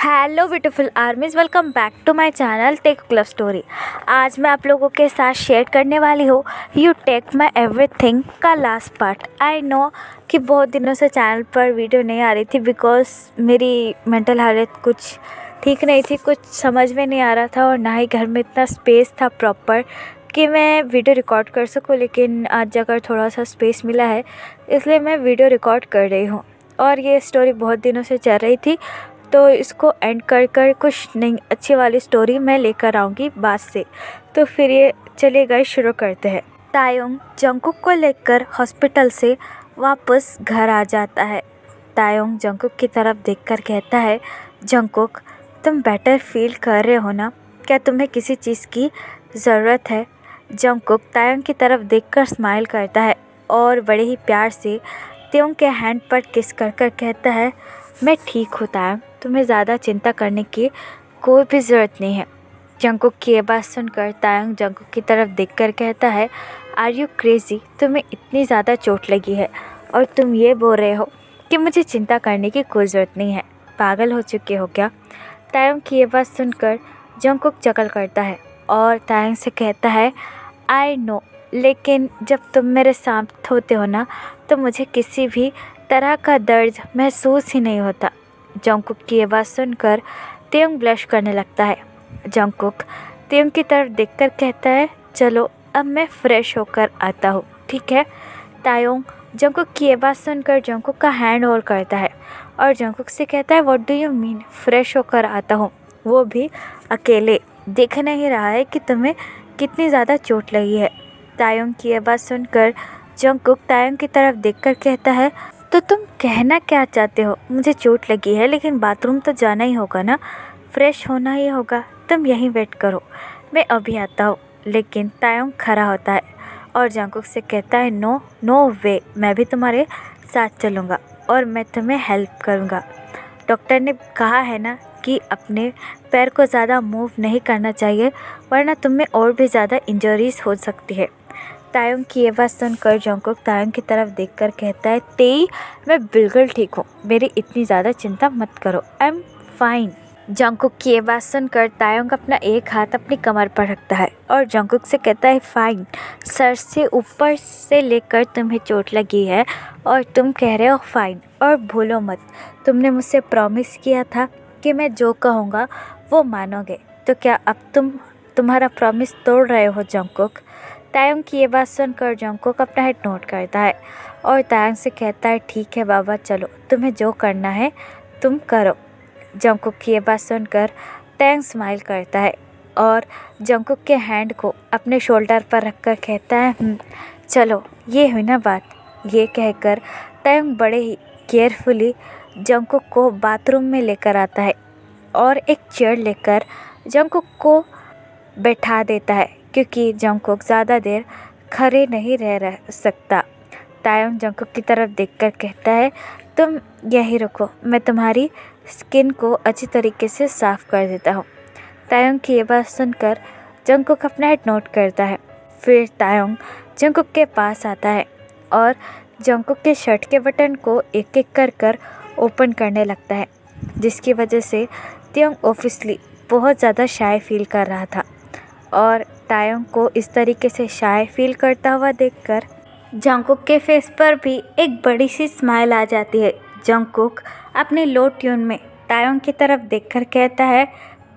Hello beautiful armies, welcome back to my channel tech love story. आज मैं आप लोगों के साथ शेयर करने वाली हूँ यू टेक माई एवरीथिंग का लास्ट पार्ट। आई नो कि बहुत दिनों से चैनल पर वीडियो नहीं आ रही थी बिकॉज मेरी मेंटल हालत कुछ ठीक नहीं थी, कुछ समझ में नहीं आ रहा था और ना ही घर में इतना स्पेस था प्रॉपर कि मैं वीडियो रिकॉर्ड कर सकूँ। लेकिन आज जाकर थोड़ा सा स्पेस मिला है, इसलिए मैं वीडियो रिकॉर्ड कर रही हूँ। और ये स्टोरी बहुत दिनों से चल रही थी, तो इसको एंड कर कर कुछ नई अच्छी वाली स्टोरी मैं लेकर आऊँगी बाद से। तो फिर ये चलिए गाइस शुरू करते हैं। तायोंग जंगकुक को लेकर हॉस्पिटल से वापस घर आ जाता है। तायोंग जंगकुक की तरफ देखकर कहता है, जंगकुक तुम बेटर फील कर रहे हो ना? क्या तुम्हें किसी चीज़ की ज़रूरत है? जंगकुक तायोंग की तरफ देखकर स्माइल करता है और बड़े ही प्यार से तायोंग के हैंड पर किस कर कर कहता है, मैं ठीक हूँ तायोंग, तुम्हें ज़्यादा चिंता करने की कोई भी ज़रूरत नहीं है। जंगकुक की ये बात सुनकर तायोंग जंगकुक की तरफ देखकर कहता है, आर यू क्रेज़ी? तुम्हें इतनी ज़्यादा चोट लगी है और तुम ये बोल रहे हो कि मुझे चिंता करने की कोई ज़रूरत नहीं है? पागल हो चुके हो क्या? तायोंग की ये बात सुनकर जंगकुक चकल करता है और तायोंग से कहता है, आई नो, लेकिन जब तुम मेरे साथ होते हो ना तो मुझे किसी भी तरह का दर्द महसूस ही नहीं होता। जंगकुक की ये बात सुनकर तायोंग ब्लश करने लगता है। जंगकुक तायोंग की तरफ देखकर कहता है, चलो अब मैं फ्रेश होकर आता हूँ, ठीक है? तायोंग जंगकुक की ये बात सुनकर जंगकुक का हैंड होल्ड करता है और जंगकुक से कहता है, what do you mean fresh होकर आता हूँ? वो भी अकेले? दिख नहीं रहा है कि तुम्हें कितनी ज़्यादा चोट लगी है? तायोंग की ये बात सुनकर जंगकुक तायोंग की तरफ देखकर कहता है, तो तुम कहना क्या चाहते हो? मुझे चोट लगी है लेकिन बाथरूम तो जाना ही होगा ना, फ्रेश होना ही होगा। तुम यहीं वेट करो, मैं अभी आता हूँ। लेकिन तायोंग खड़ा होता है और जंगकुक से कहता है, नो नो वे, मैं भी तुम्हारे साथ चलूँगा और मैं तुम्हें हेल्प करूँगा। डॉक्टर ने कहा है ना कि अपने पैर को ज़्यादा मूव नहीं करना चाहिए वरना तुम्हें और भी ज़्यादा इंजरीज हो सकती है। तायोंग की ये बात सुनकर जंगकुक तायोंग की तरफ देखकर कहता है, तेई मैं बिल्कुल ठीक हूँ, मेरी इतनी ज़्यादा चिंता मत करो, आई एम फाइन। जंगकुक की ये बात सुनकर तायोंग अपना एक हाथ अपनी कमर पर रखता है और जंगकुक से कहता है, फाइन, सर से ऊपर से लेकर तुम्हें चोट लगी है और तुम कह रहे हो फाइन। और भूलो मत, तुमने मुझसे प्रॉमिस किया था कि मैं जो कहूँगा वो मानोगे, तो क्या अब तुम्हारा प्रॉमिस तोड़ रहे हो जंगकुक? तायोंग की ये बात सुनकर जंगकुक अपना हेड नोट करता है और तायोंग से कहता है, ठीक है बाबा, चलो तुम्हें जो करना है तुम करो। जंगकुक की ये बात सुनकर तायोंग स्माइल करता है और जंगकुक के हैंड को अपने शोल्डर पर रखकर कहता है, चलो ये हुई ना बात। ये कहकर तायोंग बड़े ही केयरफुली जंगकुक को बाथरूम में लेकर आता है और एक चेयर लेकर जंगकुक को बैठा देता है क्योंकि जंगकुक ज़्यादा देर खड़े नहीं रह सकता। तायोंग जंगकुक की तरफ देखकर कहता है, तुम यहीं रुको, मैं तुम्हारी स्किन को अच्छी तरीके से साफ़ कर देता हूँ। तायोंग की ये बात सुनकर जंगकुक अपना हेड नोट करता है। फिर तायोंग जंगकुक के पास आता है और जंगकुक के शर्ट के बटन को एक एक कर कर ओपन करने लगता है, जिसकी वजह से तायोंग ऑब्वियसली बहुत ज़्यादा शाय फील कर रहा था। और तायोंग को इस तरीके से शाय फील करता हुआ देखकर जंगकुक के फेस पर भी एक बड़ी सी स्माइल आ जाती है। जंगकुक अपने लो ट्यून में तायोंग की तरफ देखकर कहता है,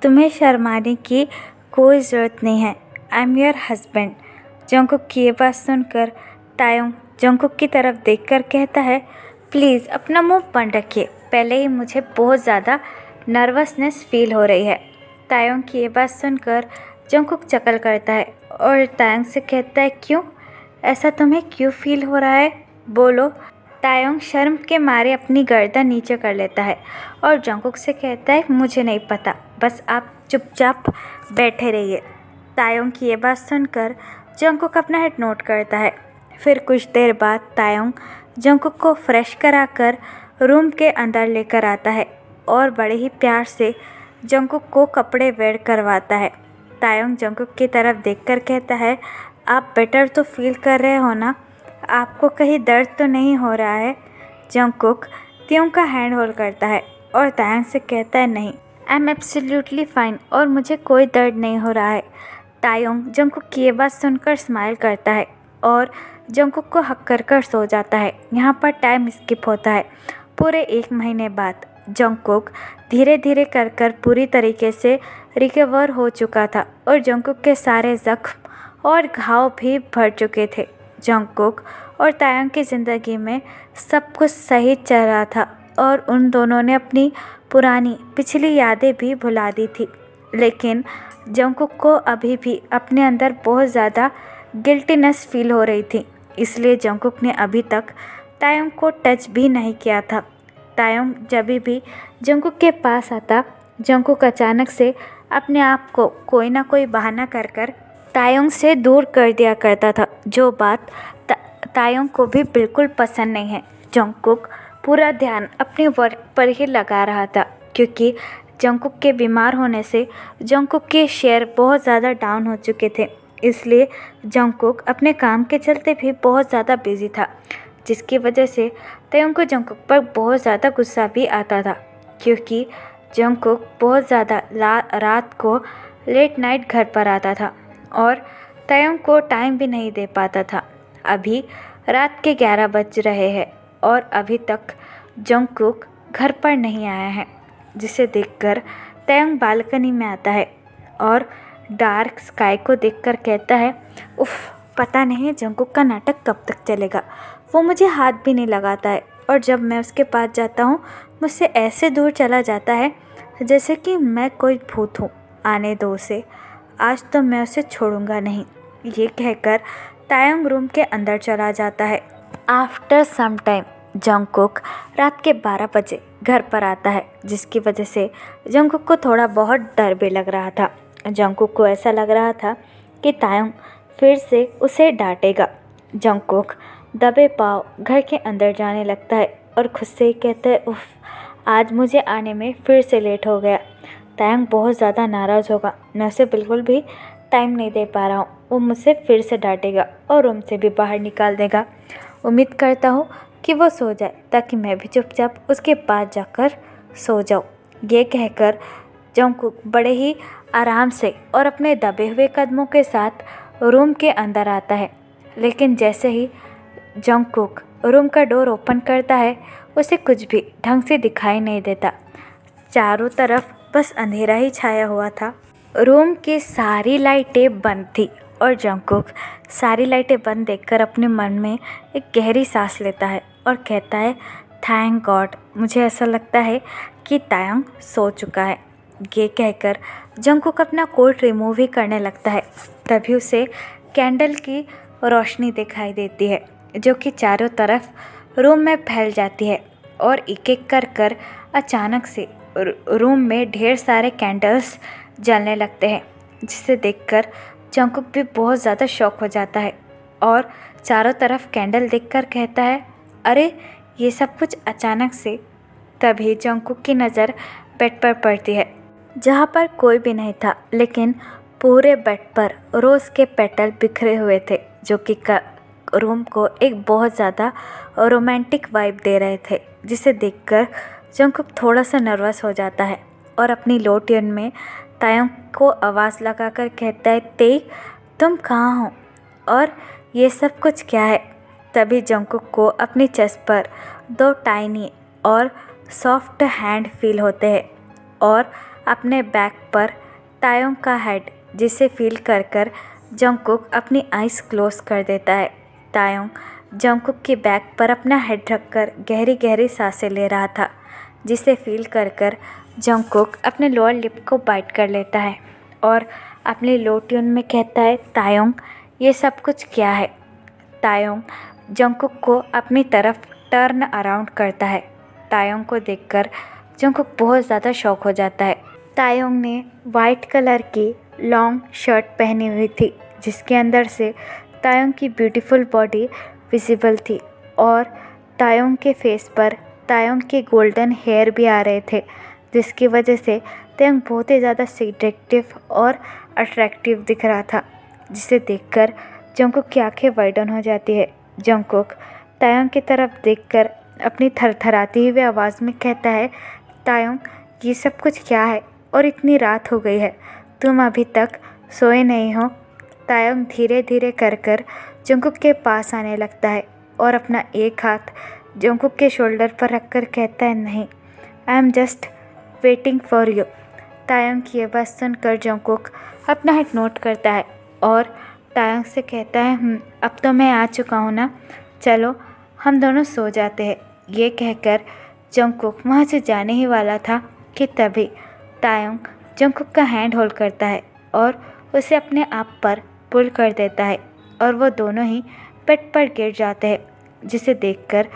तुम्हें शर्माने की कोई ज़रूरत नहीं है, I am your husband. Jungkook की ये बात सुनकर तायोंग जंगकुक की तरफ देखकर कहता है, प्लीज़ अपना मुंह बंद रखिए, पहले ही मुझे बहुत ज़्यादा नर्वसनेस फील हो रही है। तायोंग की ये बात सुनकर जंगकुक चकल करता है और तायोंग से कहता है, क्यों? ऐसा तुम्हें क्यों फील हो रहा है? बोलो। तायोंग शर्म के मारे अपनी गर्दन नीचे कर लेता है और जंगकुक से कहता है, मुझे नहीं पता, बस आप चुपचाप बैठे रहिए। तायोंग की ये बात सुनकर जंगकुक अपना हेड नोट करता है। फिर कुछ देर बाद तायोंग जंगकुक को फ्रेश कराकर रूम के अंदर लेकर आता है और बड़े ही प्यार से जंगकुक को कपड़े वेयर करवाता है। तायोंग जंगकुक की तरफ देखकर कहता है, आप बेटर तो फील कर रहे हो ना? आपको कहीं दर्द तो नहीं हो रहा है? जंगकुक तायोंग का हैंड होल्ड करता है और तायोंग से कहता है, नहीं, आई एम एब्सोल्युटली फाइन और मुझे कोई दर्द नहीं हो रहा है। तायोंग जंगकुक की ये बात सुनकर स्माइल करता है और जंगकुक को हक कर सो जाता है। यहाँ पर टाइम स्किप होता है। पूरे 1 महीने बाद जंगकुक धीरे धीरे कर पूरी तरीके से रिकवर हो चुका था और जंगकुक के सारे ज़ख्म और घाव भी भर चुके थे। जंगकुक और तायोंग की ज़िंदगी में सब कुछ सही चल रहा था और उन दोनों ने अपनी पुरानी पिछली यादें भी भुला दी थी। लेकिन जंगकुक को अभी भी अपने अंदर बहुत ज़्यादा गिल्टीनेस फील हो रही थी, इसलिए जंगकुक ने अभी तक तायोंग को टच भी नहीं किया था। तायोंग जब भी जंगकुक के पास आता, जंगकुक अचानक से अपने आप को कोई ना कोई बहाना कर तायोंग से दूर कर दिया करता था, जो बात तायोंग को भी बिल्कुल पसंद नहीं है। जंगकुक पूरा ध्यान अपने वर्क पर ही लगा रहा था, क्योंकि जंगकुक के बीमार होने से जंगकुक के शेयर बहुत ज़्यादा डाउन हो चुके थे। इसलिए जंगकुक अपने काम के चलते भी बहुत ज़्यादा बिजी था, जिसकी वजह से तायोंग को जंगकुक पर बहुत ज़्यादा गुस्सा भी आता था, क्योंकि जंगकुक बहुत ज़्यादा रात को लेट नाइट घर पर आता था और तायोंग को टाइम भी नहीं दे पाता था। अभी रात के 11 बज रहे हैं और अभी तक जंगकुक घर पर नहीं आया है, जिसे देखकर तायोंग बालकनी में आता है और डार्क स्काई को देखकर कहता है, उफ़, पता नहीं जंगकुक का नाटक कब तक चलेगा। वो मुझे हाथ भी नहीं लगाता है और जब मैं उसके पास जाता हूँ मुझसे ऐसे दूर चला जाता है जैसे कि मैं कोई भूत हूँ। आने दो उसे, आज तो मैं उसे छोड़ूंगा नहीं। ये कहकर तायोंग रूम के अंदर चला जाता है। आफ्टर सम टाइम जंगकुक रात के 12 बजे घर पर आता है, जिसकी वजह से जंगकुक को थोड़ा बहुत डर भी लग रहा था। जंगकुक को ऐसा लग रहा था कि तायोंग फिर से उसे डांटेगा। जंगकुक दबे पाँव घर के अंदर जाने लगता है और खुद से ही कहता है, उफ़, आज मुझे आने में फिर से लेट हो गया। तायोंग बहुत ज़्यादा नाराज़ होगा, मैं उसे बिल्कुल भी टाइम नहीं दे पा रहा हूँ। वो मुझसे फिर से डांटेगा और रूम से भी बाहर निकाल देगा। उम्मीद करता हूँ कि वो सो जाए ताकि मैं भी चुपचाप उसके पास जाकर सो जाऊँ। ये कहकर जंगकुक बड़े ही आराम से और अपने दबे हुए कदमों के साथ रूम के अंदर आता है। लेकिन जैसे ही जंगकुक रूम का डोर ओपन करता है, उसे कुछ भी ढंग से दिखाई नहीं देता। चारों तरफ बस अंधेरा ही छाया हुआ था। रूम की सारी लाइटें बंद थी और जंगकुक सारी लाइटें बंद देखकर अपने मन में एक गहरी सांस लेता है और कहता है, थैंक गॉड, मुझे ऐसा लगता है कि तायोंग सो चुका है। ये कहकर जंगकुक अपना कोट रिमूव ही करने लगता है। तभी उसे कैंडल की रोशनी दिखाई देती है, जो कि चारों तरफ रूम में फैल जाती है और एक एक कर अचानक से रूम में ढेर सारे कैंडल्स जलने लगते हैं, जिसे देखकर जंगकुक भी बहुत ज़्यादा शॉक हो जाता है और चारों तरफ कैंडल देखकर कहता है, अरे ये सब कुछ अचानक से। तभी जंगकुक की नज़र बेड पर पड़ती है, जहाँ पर कोई भी नहीं था, लेकिन पूरे बेड पर रोज़ के पेटल बिखरे हुए थे, जो कि रूम को एक बहुत ज़्यादा रोमांटिक वाइब दे रहे थे, जिसे देखकर जंगकुक थोड़ा सा नर्वस हो जाता है और अपनी लो ट्यून में तायोंग को आवाज़ लगाकर कहता है, ते, तुम कहाँ हो और ये सब कुछ क्या है। तभी जंगकुक को अपनी चेस्ट पर 2 टाइनी और सॉफ्ट हैंड फील होते हैं और अपने बैक पर तायोंग का हेड, जिसे फील कर जंगकुक अपनी आइज़ क्लोज कर देता है। तायोंग जंगकुक की बैक पर अपना हेड रखकर गहरी गहरी सांसें ले रहा था, जिसे फील कर जंगकुक अपने लोअर लिप को बाइट कर लेता है और अपने लो ट्यून में कहता है, तायोंग ये सब कुछ क्या है। तायोंग जंगकुक को अपनी तरफ टर्न अराउंड करता है। तायोंग को देखकर जंगकुक बहुत ज़्यादा शॉक हो जाता है। तायोंग ने वाइट कलर की लॉन्ग शर्ट पहनी हुई थी, जिसके अंदर से तायोंग की ब्यूटीफुल बॉडी विजिबल थी और तायोंग के फेस पर तायोंग के गोल्डन हेयर भी आ रहे थे, जिसकी वजह से तायोंग बहुत ही ज़्यादा सेडक्टिव और अट्रैक्टिव दिख रहा था, जिसे देखकर जंगकुक की आंखें वाइडन हो जाती है। जंगकुक तायोंग की तरफ देखकर अपनी थरथराती हुई आवाज़ में कहता है, तायोंग ये सब कुछ क्या है। और इतनी रात हो गई है, तुम अभी तक सोए नहीं हो। तायंग धीरे धीरे कर जंकुक के पास आने लगता है और अपना एक हाथ जंकुक के शोल्डर पर रखकर कहता है, नहीं, I am just waiting for you. Tayang की ये बात सुनकर जंकुक अपना हेड नोट करता है और तायंग से कहता है, अब तो मैं आ चुका हूँ ना, चलो हम दोनों सो जाते हैं। ये कहकर जंकुक वहाँ से जाने ही वाला था कि तभी तायंग जंकुक का हैंड होल्ड करता है और उसे अपने आप पर पुल कर देता है और वो दोनों ही बेड पर गिर जाते हैं, जिसे देखकर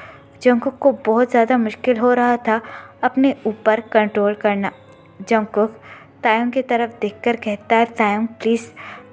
जंकुक को बहुत ज़्यादा मुश्किल हो रहा था अपने ऊपर कंट्रोल करना। जंकुक तायंग की तरफ देखकर कहता है, तायंग प्लीज़,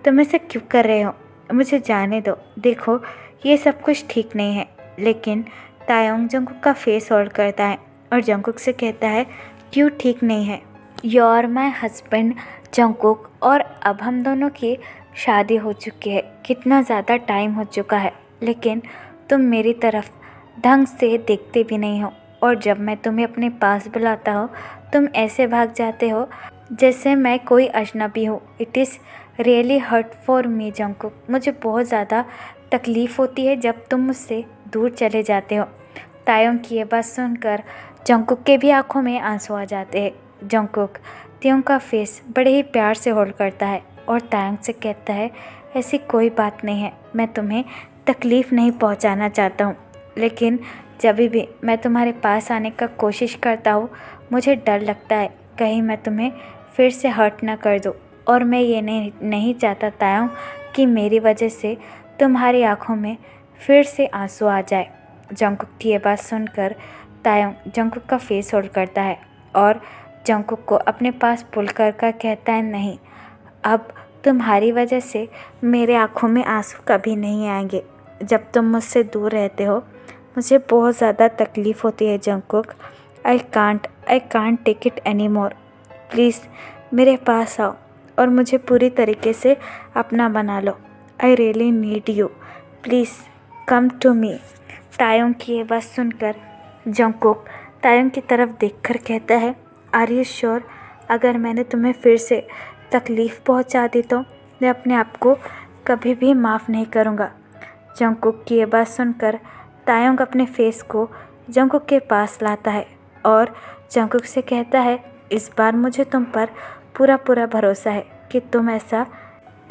तुम ऐसे क्यों कर रहे हो, मुझे जाने दो, देखो ये सब कुछ ठीक नहीं है। लेकिन तायंग जंकुक का फेस होल्ड करता है और जंकुक से कहता है, क्यों ठीक नहीं है? You are my husband Jungkook, और अब हम दोनों की शादी हो चुकी है, कितना ज़्यादा टाइम हो चुका है, लेकिन तुम मेरी तरफ ढंग से देखते भी नहीं हो, और जब मैं तुम्हें अपने पास बुलाता हूँ तुम ऐसे भाग जाते हो जैसे मैं कोई अजनबी हूँ। It is really hurt for me Jungkook, मुझे बहुत ज़्यादा तकलीफ़ होती है जब तुम मुझसे दूर चले जाते हो। तायंग की ये बात सुनकर जंकुक के भी आंखों में आंसू आ जाते हैं। जंकुक तायंग का फेस बड़े ही प्यार से होल्ड करता है और तायंग से कहता है, ऐसी कोई बात नहीं है, मैं तुम्हें तकलीफ़ नहीं पहुंचाना चाहता हूं, लेकिन जब भी मैं तुम्हारे पास आने का कोशिश करता हूं मुझे डर लगता है कहीं मैं तुम्हें फिर से हर्ट ना कर दूं, और मैं ये नहीं चाहता तायंग कि मेरी वजह से तुम्हारी आंखों में फिर से आंसू आ जाए। जंकुक की ये बात सुनकर तायंग जंकुक का फेस होल्ड करता है और जंकुक को अपने पास पुल कर कहता है, नहीं, अब तुम्हारी वजह से मेरे आँखों में आंसू कभी नहीं आएंगे। जब तुम मुझसे दूर रहते हो मुझे बहुत ज़्यादा तकलीफ़ होती है Jungkook. I can't take it any more. Please मेरे पास आओ और मुझे पूरी तरीके से अपना बना लो। I really need you, please come to me. Taeyong की ये बात सुनकर जंकुक तायंग की तरफ देखकर कहता है, आर यू श्योर? अगर मैंने तुम्हें फिर से तकलीफ़ पहुंचा दी तो मैं अपने आप को कभी भी माफ़ नहीं करूंगा। जंकुक की ये बात सुनकर तायंग अपने फेस को जंकुक के पास लाता है और जंकुक से कहता है, इस बार मुझे तुम पर पूरा भरोसा है कि तुम ऐसा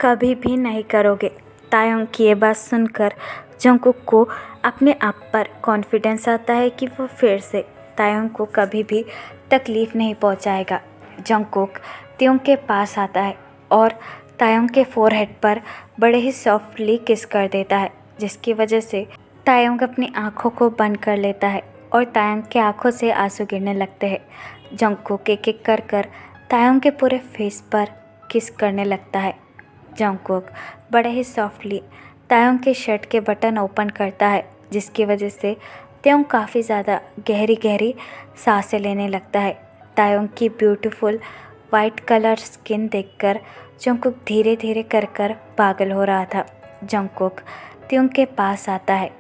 कभी भी नहीं करोगे। तायंग की ये बात सुनकर जंकुक को अपने आप पर कॉन्फिडेंस आता है कि वो फिर से तायंग को कभी भी तकलीफ़ नहीं पहुंचाएगा। जंकुक तायंग के पास आता है और तायंग के फोरहेड पर बड़े ही सॉफ्टली किस कर देता है, जिसकी वजह से तायंग अपनी आंखों को बंद कर लेता है और तायंग के आंखों से आंसू गिरने लगते हैं। जंकुक एक एक कर तायंग के पूरे फेस पर किस करने लगता है। जंकुक बड़े ही सॉफ्टली तायंग के शर्ट के बटन ओपन करता है, जिसकी वजह से तायंग काफ़ी ज़्यादा गहरी सांसें लेने लगता है। तायंग की ब्यूटीफुल वाइट कलर स्किन देखकर जंकुक धीरे धीरे कर पागल हो रहा था। जंकुक तायंग के पास आता है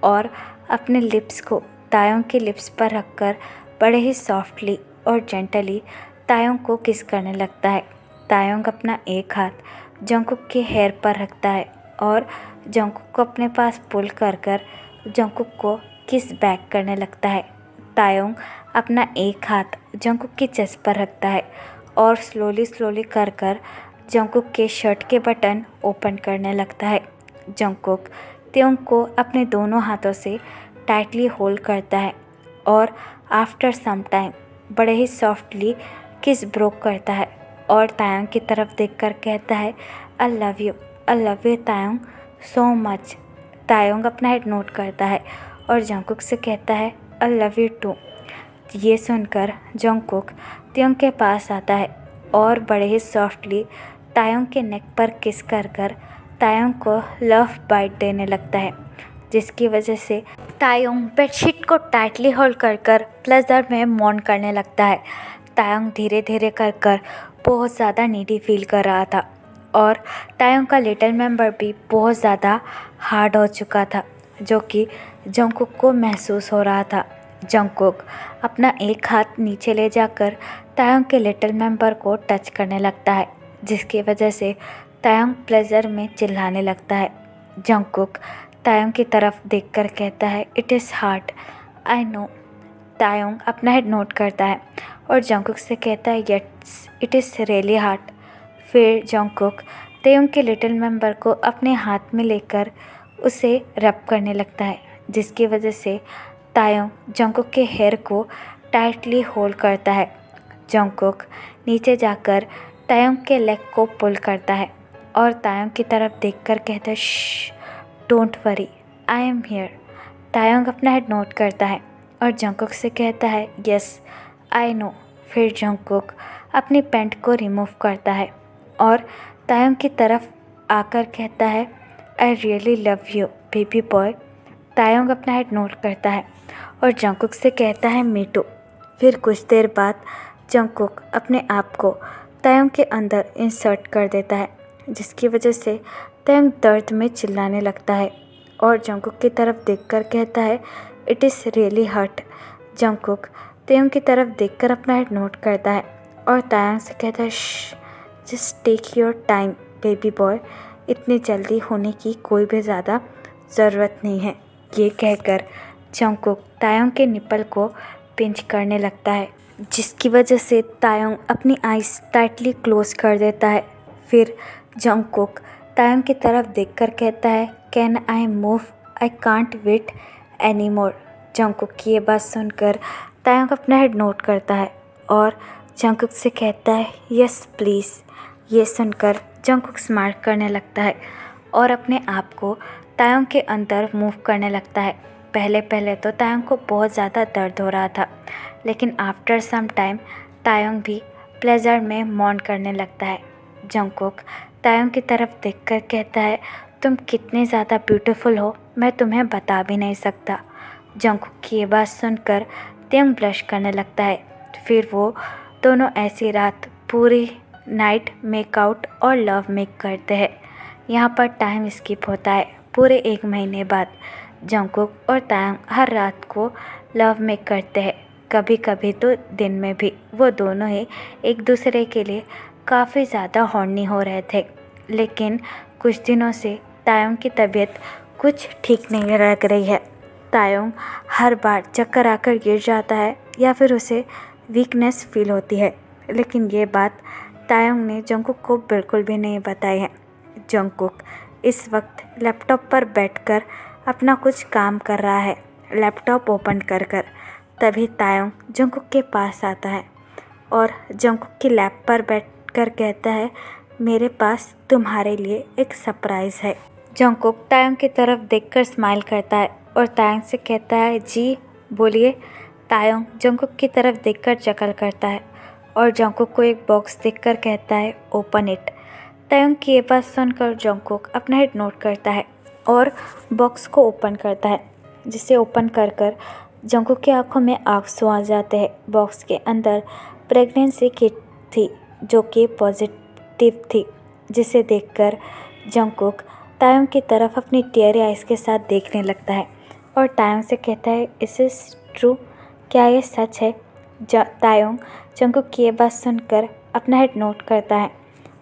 और अपने लिप्स को तायंग के लिप्स पर रखकर बड़े ही सॉफ्टली और जेंटली तायंग को किस करने लगता है। तायंग अपना एक हाथ जंकुक के हेयर पर रखता है और जंकुक को अपने पास पुल कर जंकुक को किस बैक करने लगता है। तायंग अपना एक हाथ जंकुक की चेस्ट पर रखता है और स्लोली कर जंकुक के शर्ट के बटन ओपन करने लगता है। जंकुक तायंग को अपने दोनों हाथों से टाइटली होल्ड करता है और आफ्टर सम टाइम बड़े ही सॉफ्टली किस ब्रोक करता है और तायंग की तरफ देखकर कहता है, I love you Tayang so much. Tayang अपना हेड नोट करता है और जंकुक से कहता है, आई लव यू टू। ये सुनकर जंकुक तायंग के पास आता है और बड़े ही सॉफ्टली तायंग के नेक पर किस कर तायंग को लव बाइट देने लगता है, जिसकी वजह से तायंग बेडशीट को टाइटली होल्ड कर प्लेजर में मौन करने लगता है। तायंग धीरे धीरे कर बहुत ज़्यादा नीडी फील कर रहा था और तायंग का लिटिल मेंबर भी बहुत ज़्यादा हार्ड हो चुका था, जो कि जंकुक को महसूस हो रहा था। जंगकुक अपना एक हाथ नीचे ले जाकर तायोंग के लिटिल मेंबर को टच करने लगता है, जिसकी वजह से तायोंग प्लेजर में चिल्लाने लगता है। जंगकुक तायोंग की तरफ देखकर कहता है, it is hard, I know. Taeyong अपना हेड नोट करता है और जंगकुक से कहता है, yes it is really hard. फिर जंगकुक तायोंग के लिटिल मेंबर को अपने हाथ में लेकर उसे रब करने लगता है, जिसकी वजह से तायोंग जंगकुक के हेयर को टाइटली होल्ड करता है। जंगकुक नीचे जाकर तायोंग के लेग को पुल करता है और तायोंग की तरफ देखकर कहता है, shh, don't worry, I am here. Taeyong अपना हेड नोट करता है और जंगकुक से कहता है, यस आई नो। फिर जंगकुक अपनी पैंट को रिमूव करता है और तायोंग की तरफ आकर कहता है, I really love you baby boy. Taeyong अपना हेड नोट करता है और जंगकुक से कहता है, मी टू। फिर कुछ देर बाद जंगकुक अपने आप को तायोंग के अंदर इंसर्ट कर देता है, जिसकी वजह से तायोंग दर्द में चिल्लाने लगता है और जंगकुक की तरफ देखकर कहता है, it is really hurt. Jungkook Taeyong की तरफ देखकर अपना हेड नोट करता है और तायोंग से कहता है, just take your time baby boy, इतनी जल्दी होने की कोई भी ज़्यादा ज़रूरत नहीं है। ये कहकर जंगकुक तायोंग के निपल को पिंच करने लगता है, जिसकी वजह से तायोंग अपनी आइज़ टाइटली क्लोज कर देता है। फिर जंगकुक तायोंग की तरफ देखकर कहता है, can I move, I can't wait any more. Jungkook की ये बात सुनकर तायोंग अपना हेड नोट करता है और जंगकुक से कहता है, यस प्लीज़। ये सुनकर जंगकुक स्माइल करने लगता है और अपने आप को तायोंग के अंदर मूव करने लगता है। पहले तो तायोंग को बहुत ज़्यादा दर्द हो रहा था, लेकिन आफ्टर सम टाइम तायोंग भी प्लेजर में मौन करने लगता है। जंगकुक तायोंग की तरफ देखकर कहता है, तुम कितने ज़्यादा ब्यूटीफुल हो, मैं तुम्हें बता भी नहीं सकता। जंगकुक की ये बात सुनकर तायोंग ब्लश करने लगता है। फिर वो दोनों ऐसी रात पूरी नाइट मेकआउट और लव मेक करते हैं। यहाँ पर टाइम स्किप होता है। पूरे 1 महीने बाद जंगकुक और तायोंग हर रात को लव मेक करते हैं। कभी कभी तो दिन में भी। वो दोनों ही एक दूसरे के लिए काफ़ी ज़्यादा हॉर्नी हो रहे थे, लेकिन कुछ दिनों से तायोंग की तबीयत कुछ ठीक नहीं लग रही है। तायोंग हर बार चक्कर आकर गिर जाता है या फिर उसे वीकनेस फील होती है, लेकिन ये बात तायोंग ने जंगकुक को बिल्कुल भी नहीं बताई है। जंगकुक इस वक्त लैपटॉप पर बैठकर अपना कुछ काम कर रहा है, लैपटॉप ओपन कर तभी तायोंग जंगकुक के पास आता है और जंगकुक की लैप पर बैठकर कहता है, मेरे पास तुम्हारे लिए एक सरप्राइज़ है। जंगकुक तायोंग की तरफ देखकर स्माइल करता है और तायोंग से कहता है, जी बोलिए। तायोंग जंगकुक की तरफ देखकर चकल करता है और जंगकुक को एक बॉक्स देखकर कहता है, ओपन इट। तायोंग की ये बात सुनकर जंगकुक अपना हेड नोट करता है और बॉक्स को ओपन करता है, जिसे ओपन कर जंगकुक की आंखों में आंसू आ जाते हैं। बॉक्स के अंदर प्रेगनेंसी किट थी जो कि पॉजिटिव थी, जिसे देखकर जंगकुक तायोंग की तरफ अपनी टीयरी आइज के साथ देखने लगता है और तायोंग से कहता है, इस इज़ ट्रू, क्या ये सच है? तायोंग जंगकुक की ये बात सुनकर अपना हेड नोट करता है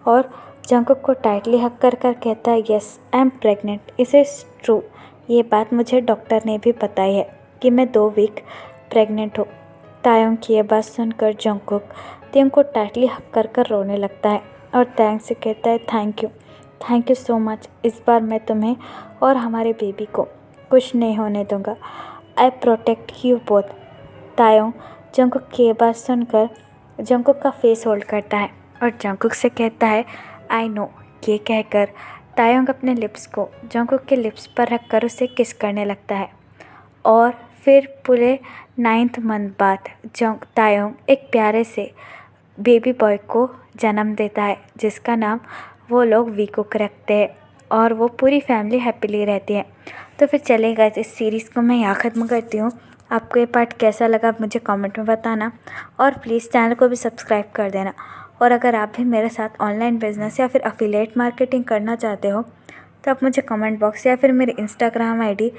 और जंगकुक को टाइटली हक कर कहता है, यस आई एम प्रेग्नेंट, इस इज़ ट्रू। ये बात मुझे डॉक्टर ने भी बताई है कि मैं 2 वीक प्रेग्नेंट हूँ। तायोंग की ये बात सुनकर जंगकुक तायोंग को टाइटली हक कर रोने लगता है और तायोंग से कहता है, थैंक यू सो मच। इस बार मैं तुम्हें और हमारे बेबी को कुछ नहीं होने दूँगा। आई प्रोटेक्ट यू बोथ। तायोंग जंगकुक की ये बात सुनकर जंगकुक का फेस होल्ड करता है और जंगकुक से कहता है, आई नो। ये कहकर तायोंग अपने लिप्स को जंगकुक के लिप्स पर रखकर उसे किस करने लगता है और फिर पूरे 9th मंथ बाद तायोंग एक प्यारे से बेबी बॉय को जन्म देता है, जिसका नाम वो लोग वीकुक रखते हैं और वो पूरी फैमिली हैप्पीली रहती है। तो फिर चलेगा, इस सीरीज़ को मैं यहाँ ख़त्म करती हूँ। आपको ये पार्ट कैसा लगा मुझे कमेंट में बताना और प्लीज़ चैनल को भी सब्सक्राइब कर देना। और अगर आप भी मेरे साथ ऑनलाइन बिजनेस या फिर अफिलिएट मार्केटिंग करना चाहते हो तो आप मुझे कमेंट बॉक्स या फिर मेरे इंस्टाग्राम आईडी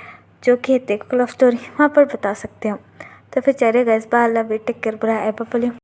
जो कि है टेक लव स्टोरी, वहाँ पर बता सकते हो। तो फिर चलिए guys, bye, love you, take care, bye, bye.